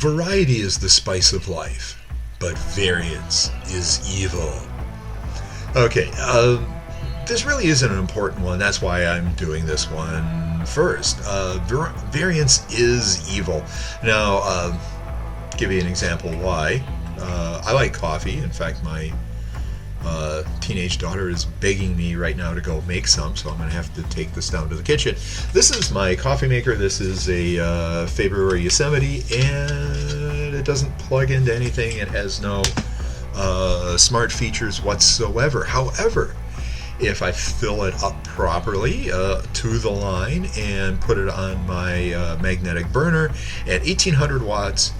Variety is the spice of life, but variance is evil. Okay, this really isn't an important one. That's why I'm doing this one first. Variance is evil. Now, give you an example why. I like coffee. In fact, my teenage daughter is begging me right now to go make some, so I'm going to have to take this down to the kitchen. This is my coffee maker. This is a February Yosemite, and it doesn't plug into anything. It has no smart features whatsoever. However, if I fill it up properly to the line and put it on my magnetic burner at 1800 watts,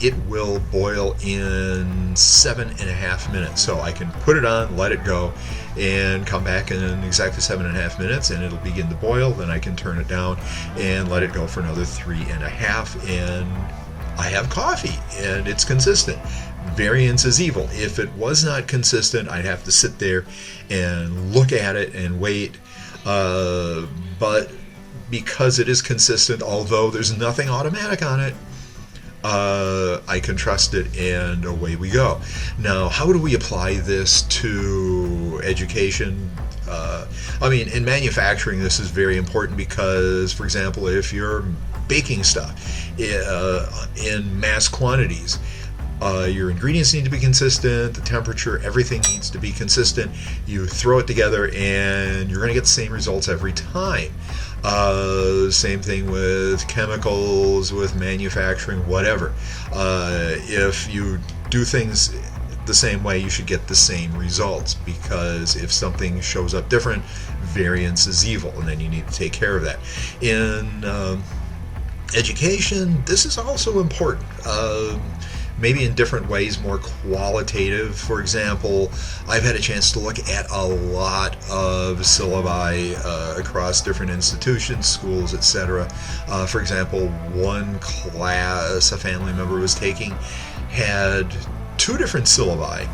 it will boil in 7.5 minutes. So I can put it on, let it go, and come back in exactly 7.5 minutes, and it'll begin to boil. Then I can turn it down and let it go for another 3.5, and I have coffee, and it's consistent. Variance is evil. If it was not consistent, I'd have to sit there and look at it and wait. But because it is consistent, although there's nothing automatic on it, I can trust it, and away we go. Now, how do we apply this to education? In manufacturing, this is very important because, for example, if you're baking stuff in mass quantities, your ingredients need to be consistent, the temperature, everything needs to be consistent. You throw it together and you're going to get the same results every time. Same thing with chemicals, with manufacturing, whatever. If you do things the same way, you should get the same results, because if something shows up different, variance is evil, and then you need to take care of that. In education, this is also important. Maybe in different ways, more qualitative. For example, I've had a chance to look at a lot of syllabi across different institutions, schools, etc. For example, one class a family member was taking had 2 different syllabi,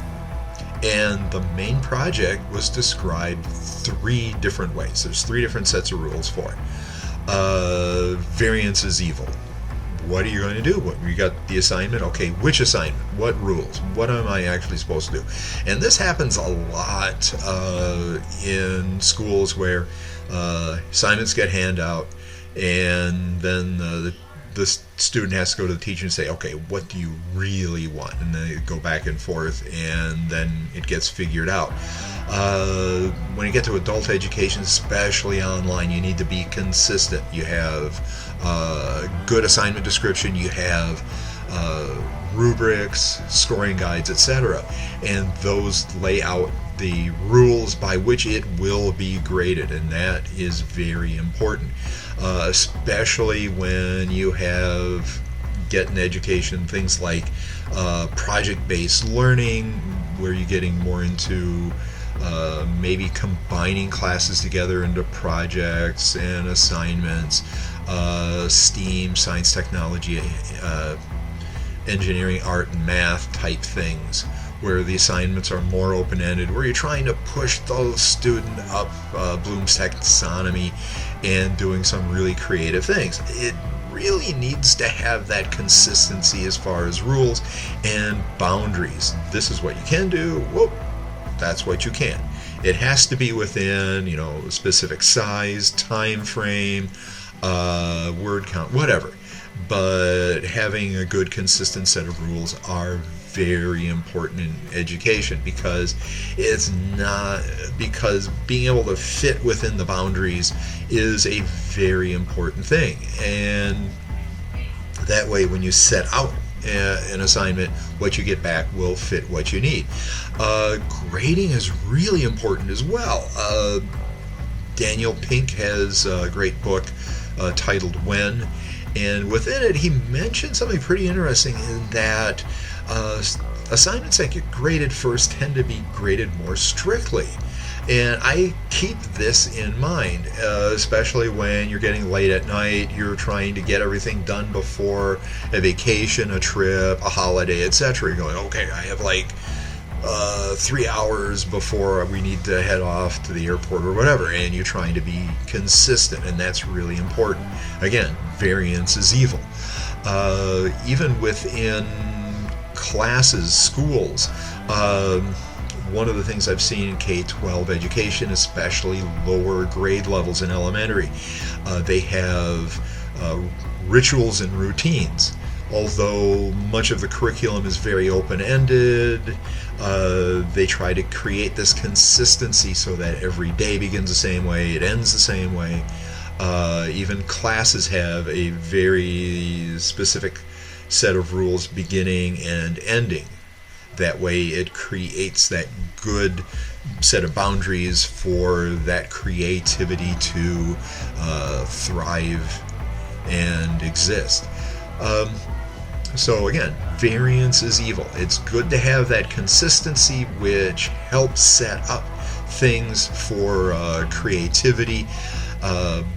and the main project was described 3 different ways. There's 3 different sets of rules for it. Variance is evil. What are you going to do? You got the assignment. Okay, which assignment? What rules? What am I actually supposed to do? And this happens a lot in schools where assignments get handed out, and then the student has to go to the teacher and say, okay, what do you really want? And they go back and forth, and then it gets figured out. When you get to adult education, especially online, you need to be consistent. You have good assignment description, you have rubrics, scoring guides, etc. And those lay out the rules by which it will be graded, and that is very important, especially when you get in education things like project-based learning, where you're getting more into maybe combining classes together into projects and assignments, STEAM, science, technology, engineering, art, and math type things, where the assignments are more open-ended, where you're trying to push the student up Bloom's taxonomy and doing some really creative things. It really needs to have that consistency as far as rules and boundaries. This is what you can do. Whoop, that's what you can. It has to be within, a specific size, time frame, word count, whatever. But having a good, consistent set of rules are very important in education, because being able to fit within the boundaries is a very important thing. And that way, when you set out an assignment, what you get back will fit what you need. Grading is really important as well. Daniel Pink has a great book titled When, and within it he mentioned something pretty interesting, in that assignments that get graded first tend to be graded more strictly. And I keep this in mind, especially when you're getting late at night, you're trying to get everything done before a vacation, a trip, a holiday, etc. You're going, okay, I have like 3 hours before we need to head off to the airport or whatever, and you're trying to be consistent, and that's really important. Again, variance is evil. Even within classes, schools, one of the things I've seen in K-12 education, especially lower grade levels in elementary, they have rituals and routines. Although much of the curriculum is very open-ended, they try to create this consistency so that every day begins the same way, it ends the same way. Even classes have a very specific set of rules beginning and ending. That way it creates that good set of boundaries for that creativity to thrive and exist. So again, variance is evil. It's good to have that consistency which helps set up things for creativity,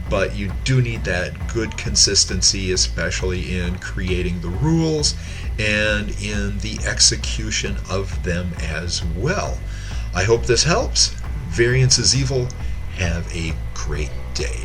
but you do need that good consistency, especially in creating the rules and in the execution of them as well. I hope this helps. Variance is evil. Have a great day.